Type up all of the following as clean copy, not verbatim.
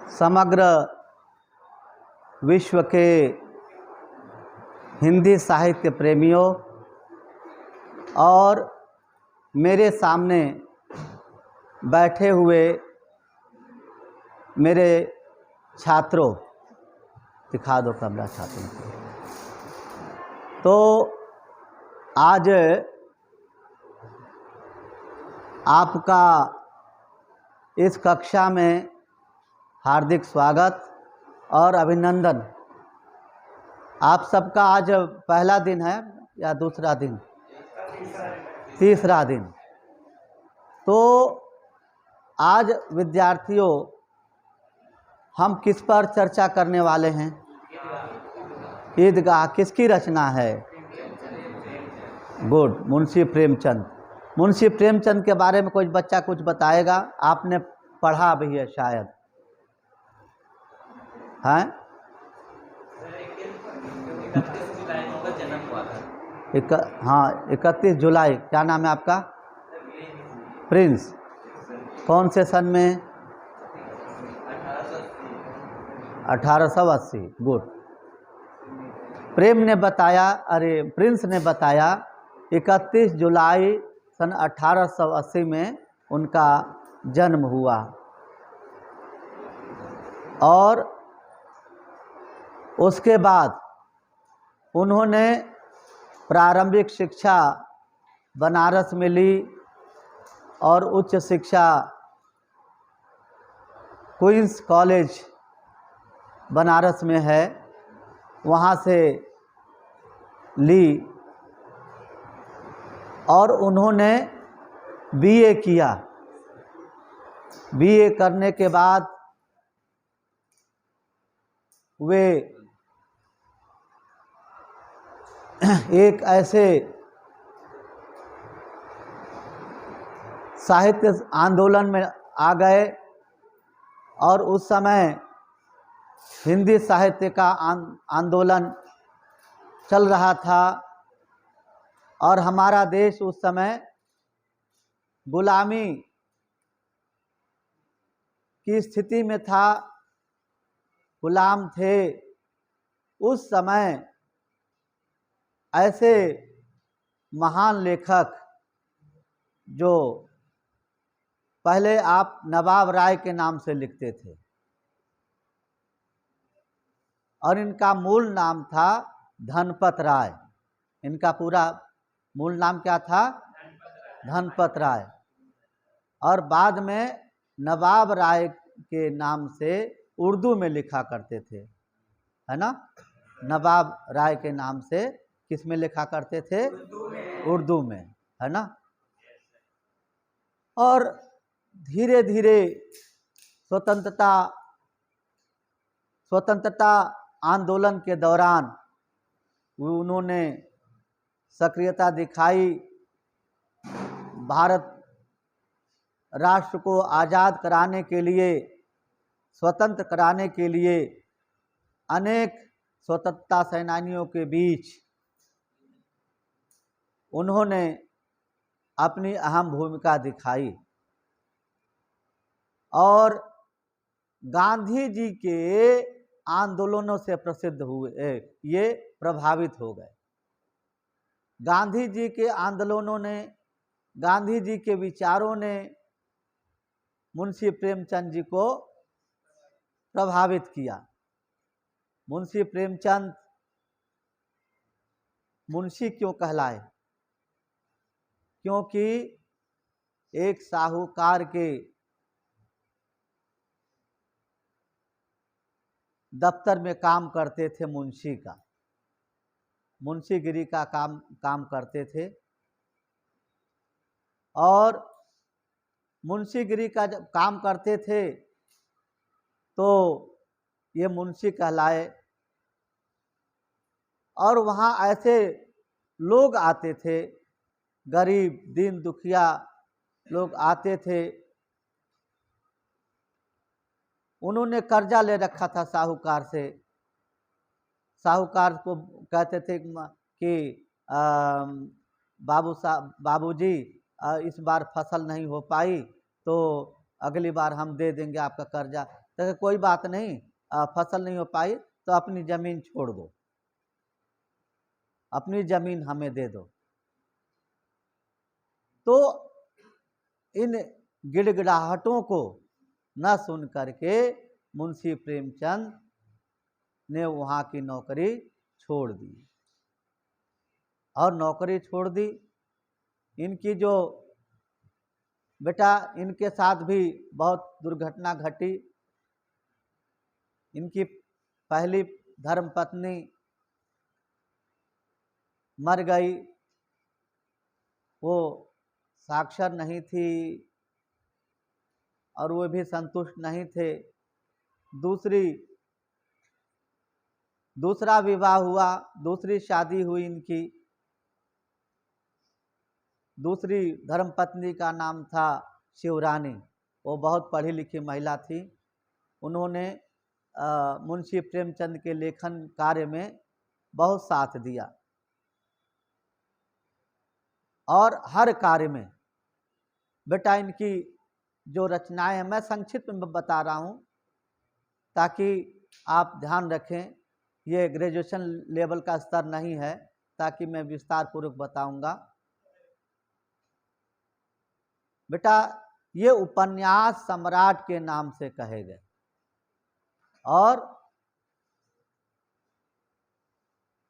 समग्र विश्व के हिंदी साहित्य प्रेमियों और मेरे सामने बैठे हुए मेरे छात्रों, दिखा दो कमरा छात्रों को। तो आज आपका इस कक्षा में हार्दिक स्वागत और अभिनंदन। आप सबका आज पहला दिन है या दूसरा दिन? तीसरा दिन। तो आज विद्यार्थियों हम किस पर चर्चा करने वाले हैं? ईदगाह किसकी रचना है? गुड, मुंशी प्रेमचंद। मुंशी प्रेमचंद के बारे में कोई बच्चा कुछ बताएगा? आपने पढ़ा भी है शायद, हैं? 31 जुलाई। क्या नाम है आपका? प्रिंस। कौन से सन में? 1880। गुड। प्रेम ने बताया, प्रिंस ने बताया 31 जुलाई सन 1880 में उनका जन्म हुआ और उसके बाद उन्होंने प्रारंभिक शिक्षा बनारस में ली और उच्च शिक्षा क्वींस कॉलेज बनारस में है, वहाँ से ली और उन्होंने बीए किया। बीए करने के बाद वे एक ऐसे साहित्य आंदोलन में आ गए और उस समय हिंदी साहित्य का आंदोलन चल रहा था और हमारा देश उस समय गुलामी की स्थिति में था, गुलाम थे। उस समय ऐसे महान लेखक जो पहले आप नवाब राय के नाम से लिखते थे और इनका मूल नाम था धनपत राय। इनका पूरा मूल नाम क्या था? धनपत राय। और बाद में नवाब राय के नाम से उर्दू में लिखा करते थे, है ना? नवाब राय के नाम से किस में लिखा करते थे? उर्दू में, है ना? और धीरे धीरे स्वतंत्रता आंदोलन के दौरान उन्होंने सक्रियता दिखाई। भारत राष्ट्र को आज़ाद कराने के लिए, स्वतंत्र कराने के लिए अनेक स्वतंत्रता सेनानियों के बीच उन्होंने अपनी अहम भूमिका दिखाई और गांधी जी के आंदोलनों से प्रसिद्ध हुए, ये प्रभावित हो गए। गांधी जी के आंदोलनों ने, गांधी जी के विचारों ने मुंशी प्रेमचंद जी को प्रभावित किया। मुंशी प्रेमचंद मुंशी क्यों कहलाए? क्योंकि एक साहूकार के दफ्तर में काम करते थे, मुंशी का, मुंशीगिरी का काम करते थे और मुंशीगिरी का जब काम करते थे तो ये मुंशी कहलाए। और वहाँ ऐसे लोग आते थे, गरीब दीन दुखिया लोग आते थे। उन्होंने कर्जा ले रखा था साहूकार से। साहूकार को कहते थे कि बाबूजी इस बार फसल नहीं हो पाई तो अगली बार हम दे देंगे आपका कर्जा। तो कोई बात नहीं, फसल नहीं हो पाई तो अपनी ज़मीन छोड़ दो, अपनी ज़मीन हमें दे दो। तो इन गिड़गिड़ाहटों को न सुन करके मुंशी प्रेमचंद ने वहाँ की नौकरी छोड़ दी। और नौकरी छोड़ दी। इनकी जो बेटा, इनके साथ भी बहुत दुर्घटना घटी। इनकी पहली धर्मपत्नी मर गई, वो साक्षर नहीं थी और वो भी संतुष्ट नहीं थे। दूसरा विवाह हुआ, दूसरी शादी हुई इनकी। दूसरी धर्मपत्नी का नाम था शिवरानी। वो बहुत पढ़ी लिखी महिला थी। उन्होंने मुंशी प्रेमचंद के लेखन कार्य में बहुत साथ दिया और हर कार्य में। बेटा, इनकी जो रचनाएं हैं, मैं संक्षिप्त में बता रहा हूँ ताकि आप ध्यान रखें। ये ग्रेजुएशन लेवल का स्तर नहीं है, ताकि मैं विस्तार पूर्वक बताऊंगा। बेटा, ये उपन्यास सम्राट के नाम से कहे गए और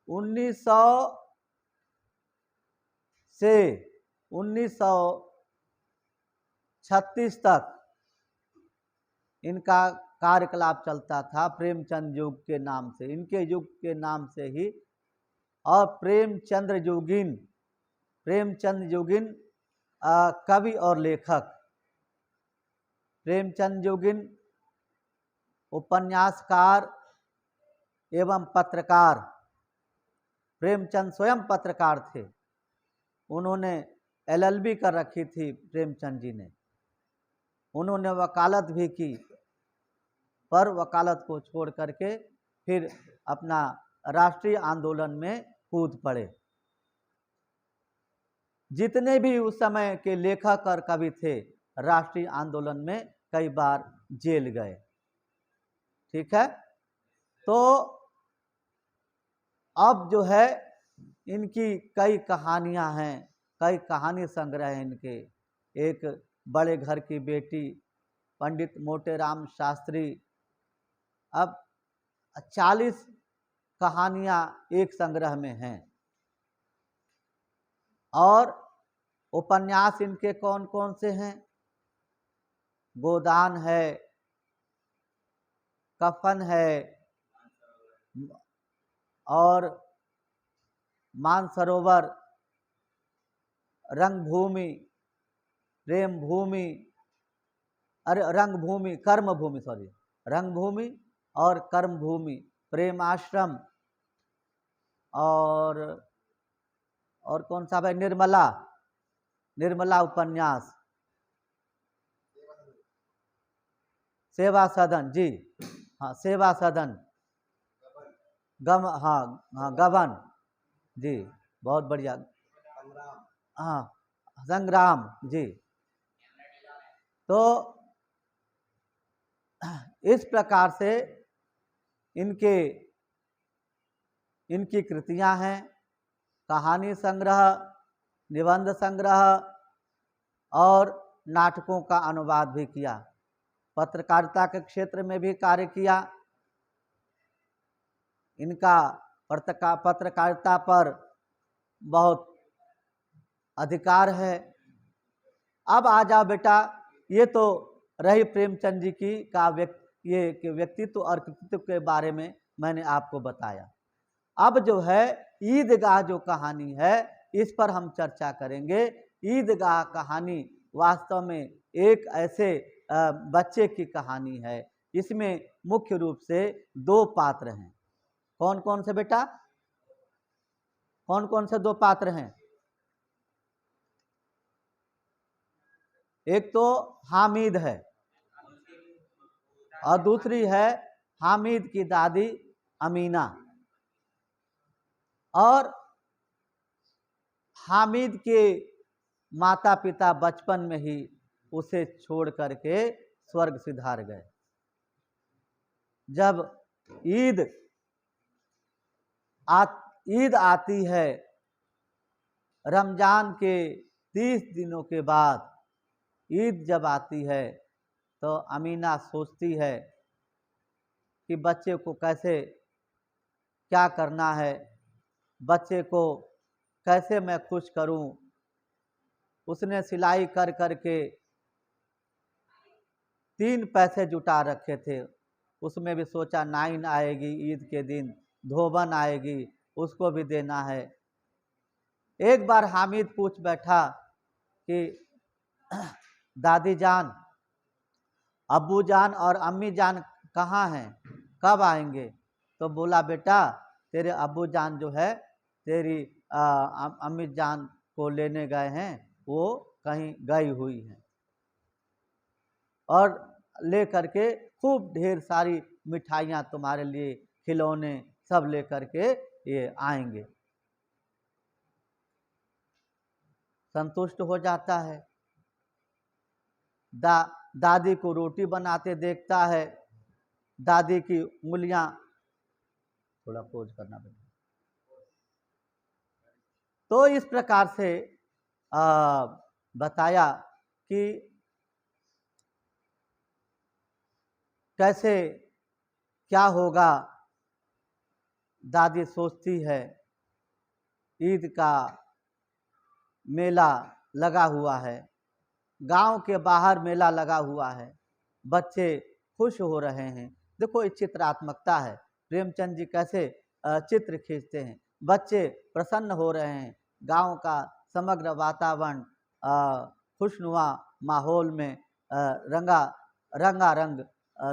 1900 से 1936 तक इनका कार्यकलाप चलता था प्रेमचंद युग के नाम से, इनके युग के नाम से ही। और प्रेमचंद युगिन कवि और लेखक, प्रेमचंद युगिन उपन्यासकार एवं पत्रकार। प्रेमचंद स्वयं पत्रकार थे। उन्होंने LLB कर रखी थी प्रेमचंद जी ने। उन्होंने वकालत भी की, पर वकालत को छोड़ करके फिर अपना राष्ट्रीय आंदोलन में कूद पड़े। जितने भी उस समय के लेखक और कवि थे, राष्ट्रीय आंदोलन में कई बार जेल गए। ठीक है। तो अब जो है, इनकी कई कहानियां हैं, कई कहानी संग्रह हैं इनके। एक बड़े घर की बेटी, पंडित मोटेराम शास्त्री। अब 40 कहानियां एक संग्रह में हैं। और उपन्यास इनके कौन कौन से हैं? गोदान है, कफन है, और मानसरोवर, रंगभूमि, प्रेम भूमि, रंगभूमि, कर्मभूमि, सॉरी, रंगभूमि और कर्मभूमि, प्रेमाश्रम, और कौन सा भाई? निर्मला उपन्यास, सेवा सदन, जी हाँ, सेवा सदन, गबन, जी बहुत बढ़िया, हाँ, संग्राम, जी। तो इस प्रकार से इनकी कृतियां हैं। कहानी संग्रह, निबंध संग्रह और नाटकों का अनुवाद भी किया। पत्रकारिता के क्षेत्र में भी कार्य किया। इनका पत्रकारिता पर बहुत अधिकार है। अब आ जाओ बेटा, ये तो रही प्रेमचंद जी की ये व्यक्तित्व और कृतित्व के बारे में मैंने आपको बताया। अब जो है ईदगाह जो कहानी है, इस पर हम चर्चा करेंगे। ईदगाह कहानी वास्तव में एक ऐसे बच्चे की कहानी है। इसमें मुख्य रूप से 2 पात्र हैं। कौन कौन से बेटा? कौन कौन से 2 पात्र हैं? एक तो हामिद है और दूसरी है हामिद की दादी अमीना। और हामिद के माता पिता बचपन में ही उसे छोड़ करके स्वर्ग सिधार गए। जब ईद आती है, रमजान के 30 दिनों के बाद ईद जब आती है, तो अमीना सोचती है कि बच्चे को कैसे क्या करना है, बच्चे को कैसे मैं खुश करूं। उसने सिलाई कर करके 3 पैसे जुटा रखे थे, उसमें भी सोचा नाइन आएगी ईद के दिन, धोबन आएगी, उसको भी देना है। एक बार हामिद पूछ बैठा कि दादी जान, अब्बू जान और अम्मी जान कहाँ हैं, कब आएंगे? तो बोला बेटा तेरे अब्बू जान जो है तेरी अम्मी जान को लेने गए हैं, वो कहीं गई हुई हैं, और ले करके खूब ढेर सारी मिठाइयाँ तुम्हारे लिए, खिलौने सब ले करके ये आएंगे। संतुष्ट हो जाता है। दादी को रोटी बनाते देखता है, दादी की उंगलियां, थोड़ा पोज करना पड़ेगा। तो इस प्रकार से बताया कि कैसे क्या होगा। दादी सोचती है ईद का मेला लगा हुआ है, गांव के बाहर मेला लगा हुआ है, बच्चे खुश हो रहे हैं। देखो ये चित्रात्मकता है, प्रेमचंद जी कैसे चित्र खींचते हैं। बच्चे प्रसन्न हो रहे हैं, गांव का समग्र वातावरण खुशनुमा माहौल में रंगारंग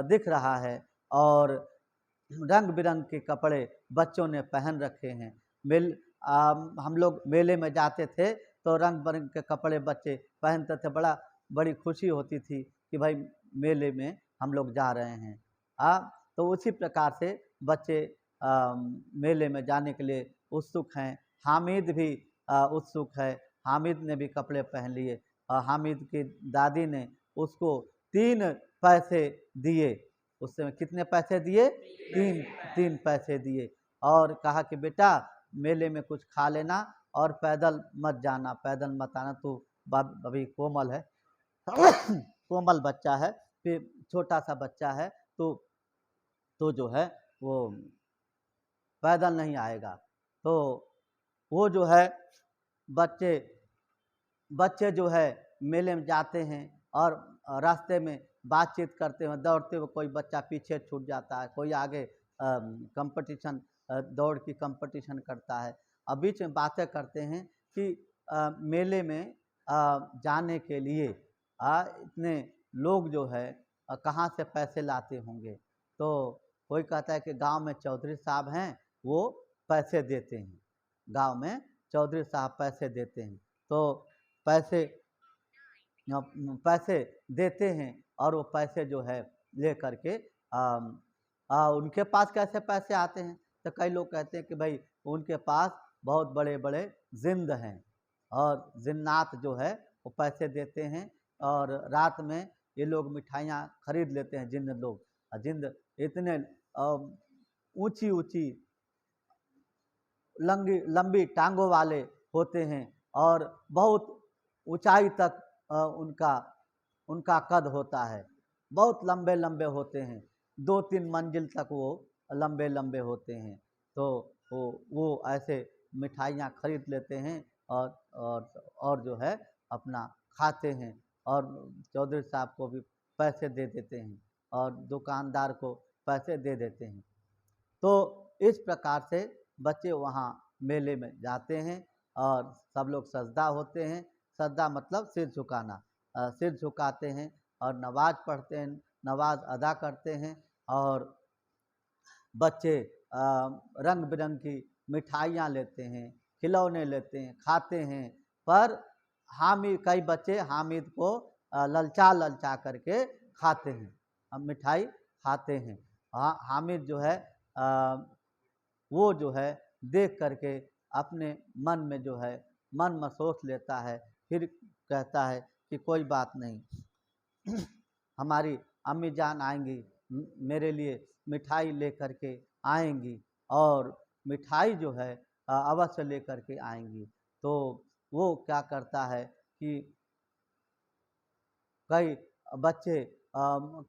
दिख रहा है, और रंग बिरंग के कपड़े बच्चों ने पहन रखे हैं। हम लोग मेले में जाते थे तो रंग बिरंग के कपड़े बच्चे पहनते थे, बड़ी खुशी होती थी कि भाई मेले में हम लोग जा रहे हैं। तो उसी प्रकार से बच्चे मेले में जाने के लिए उत्सुक हैं। हामिद भी उत्सुक है, हामिद ने भी कपड़े पहन लिए। हामिद की दादी ने उसको 3 पैसे दिए। उस समय कितने पैसे दिए? 3 पैसे दिए, और कहा कि बेटा मेले में कुछ खा लेना और पैदल मत जाना, पैदल मत आना, तो अभी कोमल है कोमल बच्चा है, फिर छोटा सा बच्चा है, तो जो है वो पैदल नहीं आएगा। तो वो जो है बच्चे जो है मेले में जाते हैं और रास्ते में बातचीत करते हैं, दौड़ते हुए कोई बच्चा पीछे छूट जाता है, कोई आगे कंपटीशन दौड़ की कंपटीशन करता है। अब बीच में बातें करते हैं कि मेले में जाने के लिए इतने लोग जो है कहाँ से पैसे लाते होंगे। तो कोई कहता है कि गांव में चौधरी साहब हैं, वो पैसे देते हैं, गांव में चौधरी साहब पैसे देते हैं। तो पैसे देते हैं, और वो पैसे जो है ले करके उनके पास कैसे पैसे आते हैं? तो कई लोग कहते हैं कि भाई उनके पास बहुत बड़े बड़े जिंद हैं, और जिन्नात जो है वो पैसे देते हैं, और रात में ये लोग मिठाइयाँ खरीद लेते हैं। जिंद लोग, जिंद इतने ऊंची ऊंची लंबी टांगों वाले होते हैं, और बहुत ऊंचाई तक उनका कद होता है, बहुत लंबे लंबे होते हैं, 2-3 मंजिल तक वो लंबे लंबे होते हैं। तो वो ऐसे मिठाइयाँ खरीद लेते हैं, और जो है अपना खाते हैं, और चौधरी साहब को भी पैसे दे देते हैं, और दुकानदार को पैसे दे देते हैं। तो इस प्रकार से बच्चे वहाँ मेले में जाते हैं, और सब लोग सजदा होते हैं। सजदा मतलब सिर झुकाना, सिर झुकाते हैं और नमाज पढ़ते हैं, नमाज अदा करते हैं, और बच्चे रंग बिरंग की मिठाइयाँ लेते हैं, खिलौने लेते हैं, खाते हैं। पर कई बच्चे हामिद को ललचा करके खाते हैं, मिठाई खाते हैं। हामिद जो है वो जो है देख करके अपने मन में जो है मन में सोच लेता है, फिर कहता है कि कोई बात नहीं, हमारी अम्मी जान आएंगी, मेरे लिए मिठाई लेकर के आएंगी और मिठाई जो है अवश्य लेकर के आएंगी। तो वो क्या करता है कि कई बच्चे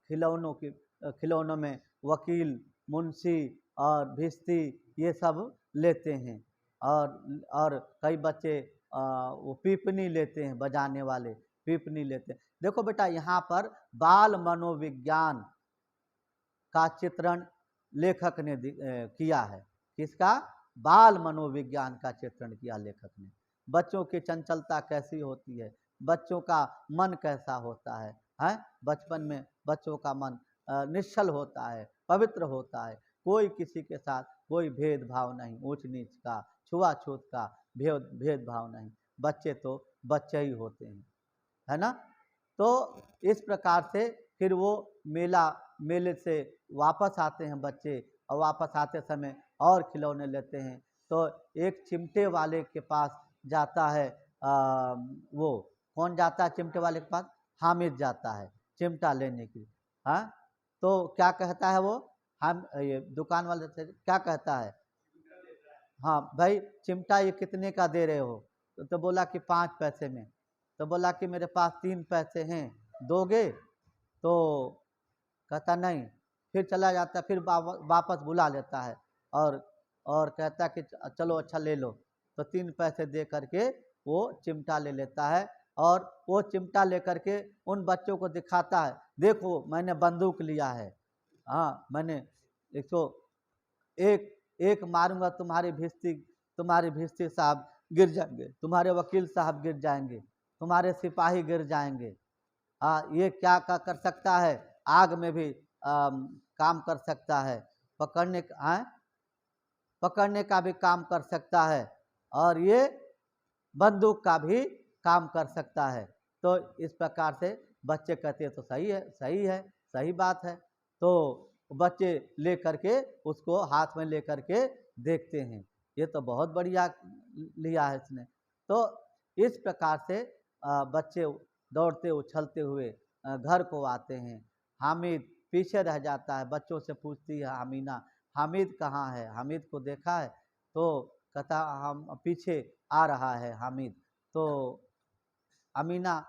खिलौनों में वकील, मुंशी और भिश्ती ये सब लेते हैं। और कई बच्चे वो पीपनी लेते हैं, बजाने वाले पीपनी लेते हैं। देखो बेटा, यहाँ पर बाल मनोविज्ञान का चित्रण लेखक ने किया है। किसका? बाल मनोविज्ञान का चित्रण किया लेखक ने। बच्चों की चंचलता कैसी होती है, बच्चों का मन कैसा होता है, हैं? बचपन में बच्चों का मन निश्चल होता है, पवित्र होता है, कोई किसी के साथ कोई भेदभाव नहीं, ऊंच नीच का, छुआछूत का भेदभाव नहीं। बच्चे तो बच्चे ही होते हैं, है ना। तो इस प्रकार से फिर वो मेले से वापस आते हैं बच्चे, और वापस आते समय और खिलौने लेते हैं। तो एक चिमटे वाले के पास जाता है, वो कौन जाता है चिमटे वाले के पास? हामिद जाता है चिमटा लेने की। हाँ, तो क्या कहता है वो? हम ये दुकान वाले से क्या कहता है? हाँ भाई, चिमटा ये कितने का दे रहे हो? तो बोला कि 5 पैसे में। तो बोला कि मेरे पास 3 पैसे हैं, दोगे? तो कहता नहीं। फिर चला जाता, फिर वापस बुला लेता है और कहता है कि चलो अच्छा ले लो। तो 3 पैसे दे करके वो चिमटा ले लेता है, और वो चिमटा लेकर के उन बच्चों को दिखाता है, देखो मैंने बंदूक लिया है। हाँ, मैंने 101 मारूंगा, तुम्हारे भिस्ती साहब गिर जाएंगे, तुम्हारे वकील साहब गिर जाएंगे, तुम्हारे सिपाही गिर जाएंगे। ये क्या कर सकता है? आग में भी काम कर सकता है, पकड़ने का भी काम कर सकता है, और ये बंदूक का भी काम कर सकता है। तो इस प्रकार से बच्चे कहते हैं तो सही है, सही है, सही बात है। तो बच्चे ले करके उसको हाथ में ले करके देखते हैं, ये तो बहुत बढ़िया लिया है इसने। तो इस प्रकार से बच्चे दौड़ते उछलते हुए घर को आते हैं। हामिद पीछे रह जाता है, बच्चों से पूछती है अमीना, हामिद कहाँ है? हामिद को देखा है? तो कहता हम पीछे आ रहा है हामिद। तो अमीना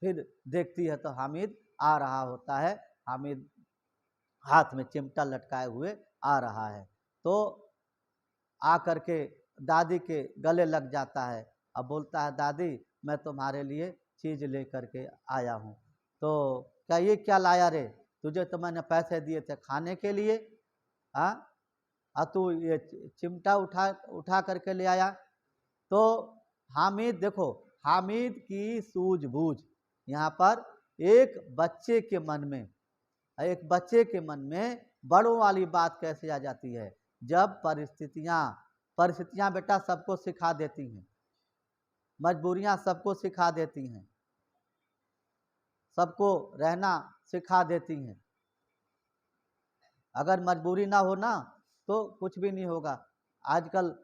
फिर देखती है तो हामिद आ रहा होता है, हामिद हाथ में चिमटा लटकाए हुए आ रहा है। तो आ करके दादी के गले लग जाता है, अब बोलता है दादी मैं तुम्हारे लिए चीज़ ले करके आया हूँ। तो क्या ये क्या लाया रे? तुझे तो मैंने पैसे दिए थे खाने के लिए, हाँ, तू ये चिमटा उठा करके ले आया। तो हामिद, देखो हामिद की सूझबूझ यहाँ पर एक बच्चे के मन में बड़ों वाली बात कैसे आ जाती है? जब परिस्थितियां बेटा सबको सिखा देती हैं, मजबूरियां सबको सिखा देती हैं, सबको रहना सिखा देती हैं। अगर मजबूरी ना हो ना तो कुछ भी नहीं होगा। आजकल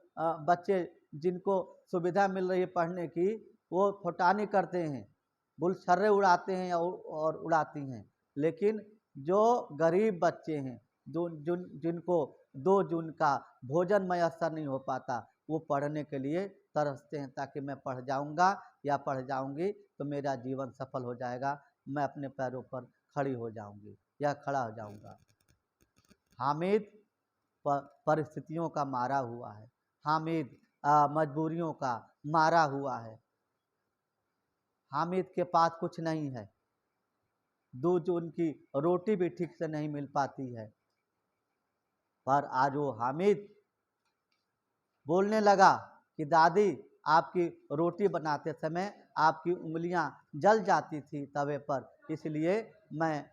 बच्चे जिनको सुविधा मिल रही है पढ़ने की, वो फुटानी करते हैं, गुलछर्रे उड़ाते हैं और उड़ाती हैं। लेकिन जो गरीब बच्चे हैं, जिनको 2 जून का भोजन मयसर नहीं हो पाता, वो पढ़ने के लिए तरसते हैं, ताकि मैं पढ़ जाऊंगा या पढ़ जाऊंगी तो मेरा जीवन सफल हो जाएगा, मैं अपने पैरों पर खड़ी हो जाऊंगी या खड़ा हो जाऊंगा। हामिद परिस्थितियों का मारा हुआ है, हामिद मजबूरियों का मारा हुआ है। हामिद के पास कुछ नहीं है, 2 जून की रोटी भी ठीक से नहीं मिल पाती है। पर आज वो हामिद बोलने लगा कि दादी आपकी रोटी बनाते समय आपकी उंगलियां जल जाती थी तवे पर, इसलिए मैं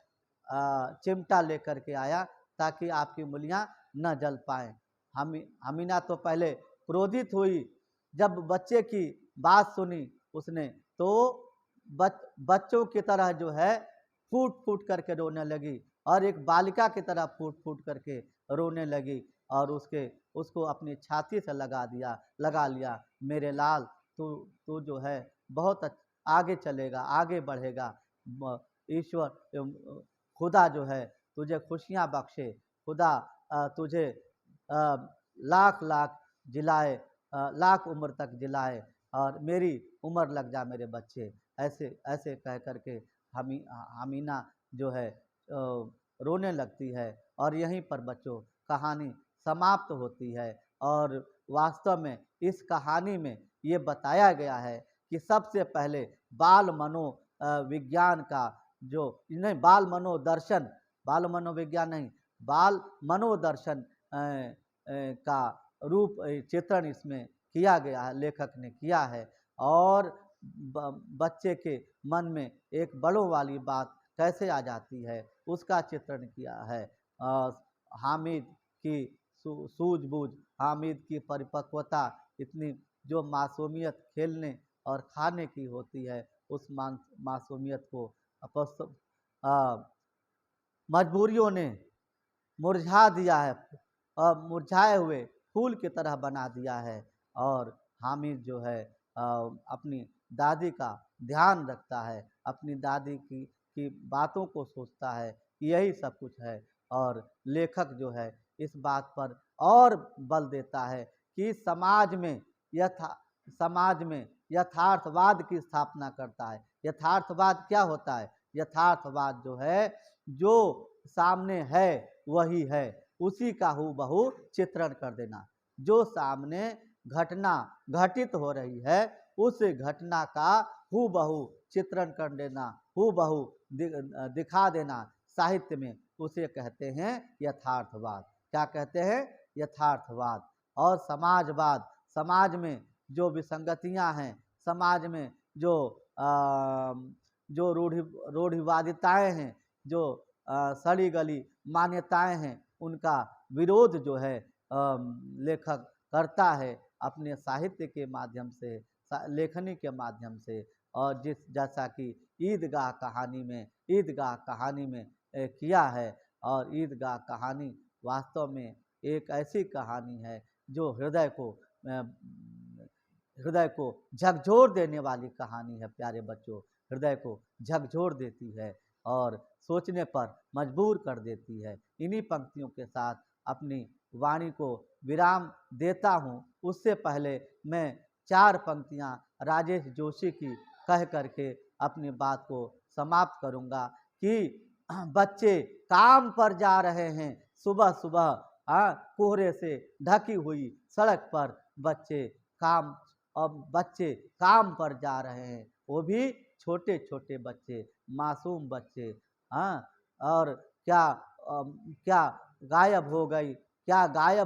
चिमटा लेकर के आया ताकि आपकी उंगलियां न जल पाएं। अमीना तो पहले क्रोधित हुई, जब बच्चे की बात सुनी उसने तो बच्चों की तरह जो है फूट फूट करके रोने लगी, और एक बालिका की तरह फूट फूट करके रोने लगी, और उसको अपनी छाती से लगा लिया। मेरे लाल, तू जो है बहुत आगे चलेगा, आगे बढ़ेगा, ईश्वर खुदा जो है तुझे खुशियाँ बख्शे, खुदा तुझे लाख लाख जिलाए, लाख उम्र तक जिलाए और मेरी उम्र लग जा मेरे बच्चे। ऐसे ऐसे कह कर के अमीना जो है रोने लगती है और यहीं पर बच्चों कहानी समाप्त होती है। और वास्तव में इस कहानी में ये बताया गया है कि सबसे पहले बाल मनो विज्ञान का जो नहीं, बाल मनोदर्शन, बाल मनोविज्ञान नहीं, बाल मनोदर्शन का रूप चित्रण इसमें किया गया है, लेखक ने किया है। और बच्चे के मन में एक बड़ों वाली बात कैसे आ जाती है उसका चित्रण किया है। हामिद की सूझबूझ, हामिद की परिपक्वता, इतनी जो मासूमियत खेलने और खाने की होती है, उस मासूमियत को मजबूरियों ने मुरझा दिया है और मुरझाए हुए फूल की तरह बना दिया है। और हामिद जो है अपनी दादी का ध्यान रखता है, अपनी दादी की बातों को सोचता है, यही सब कुछ है। और लेखक जो है इस बात पर और बल देता है कि समाज में यथार्थवाद की स्थापना करता है। यथार्थवाद क्या होता है? यथार्थवाद जो है, जो सामने है वही है, उसी का हूबहू चित्रण कर देना। जो सामने घटना घटित हो रही है उस घटना का हूबहू चित्रण कर देना, हूबहू दिखा देना साहित्य में, उसे कहते हैं यथार्थवाद। क्या कहते हैं? यथार्थवाद। और समाजवाद, समाज में जो विसंगतियां हैं, समाज में जो रूढ़िवादिताएं हैं, जो सड़ी गली मान्यताएं हैं, उनका विरोध जो है लेखक करता है अपने साहित्य के माध्यम से, लेखनी के माध्यम से। और जैसा कि ईदगाह कहानी में किया है। और ईदगाह कहानी वास्तव में एक ऐसी कहानी है जो हृदय को झकझोर देने वाली कहानी है। प्यारे बच्चों, हृदय को झकझोर देती है और सोचने पर मजबूर कर देती है। इन्हीं पंक्तियों के साथ अपनी वाणी को विराम देता हूँ। उससे पहले मैं 4 पंक्तियाँ राजेश जोशी की कह करके अपनी बात को समाप्त करूँगा कि बच्चे काम पर जा रहे हैं, सुबह सुबह कोहरे से ढकी हुई सड़क पर बच्चे काम पर जा रहे हैं, वो भी छोटे छोटे बच्चे, मासूम बच्चे। और क्या गायब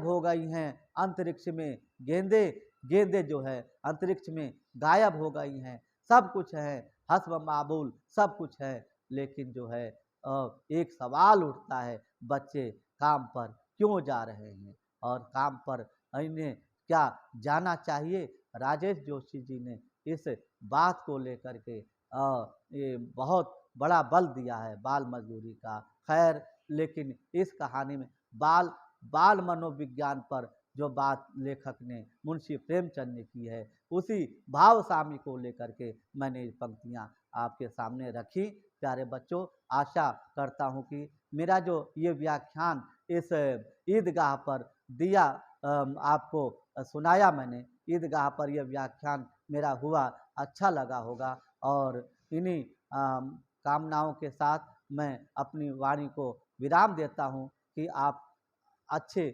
हो गई हैं अंतरिक्ष में गेंदे जो है अंतरिक्ष में गायब हो गई हैं। सब कुछ है, हस्ब माबूल सब कुछ है, लेकिन जो है एक सवाल उठता है, बच्चे काम पर क्यों जा रहे हैं और काम पर इन्हें क्या जाना चाहिए? राजेश जोशी जी ने इस बात को लेकर के ये बहुत बड़ा बल दिया है बाल मजदूरी का। खैर, लेकिन इस कहानी में बाल मनोविज्ञान पर जो बात लेखक ने, मुंशी प्रेमचंद ने की है, उसी भाव सामी को लेकर के मैंने ये पंक्तियाँ आपके सामने रखी। प्यारे बच्चों, आशा करता हूँ कि मेरा जो ये व्याख्यान इस ईदगाह पर दिया, आपको सुनाया मैंने, ईदगाह पर यह व्याख्यान मेरा हुआ, अच्छा लगा होगा। और इन्हीं कामनाओं के साथ मैं अपनी वाणी को विराम देता हूँ कि आप अच्छे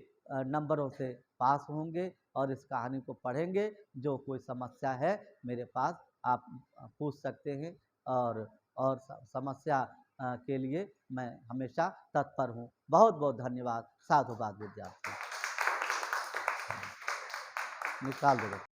नंबरों से पास होंगे और इस कहानी को पढ़ेंगे। जो कोई समस्या है मेरे पास आप पूछ सकते हैं और समस्या के लिए मैं हमेशा तत्पर हूँ। बहुत बहुत धन्यवाद। साधुवाद विद्यार्थी। निकाल दो।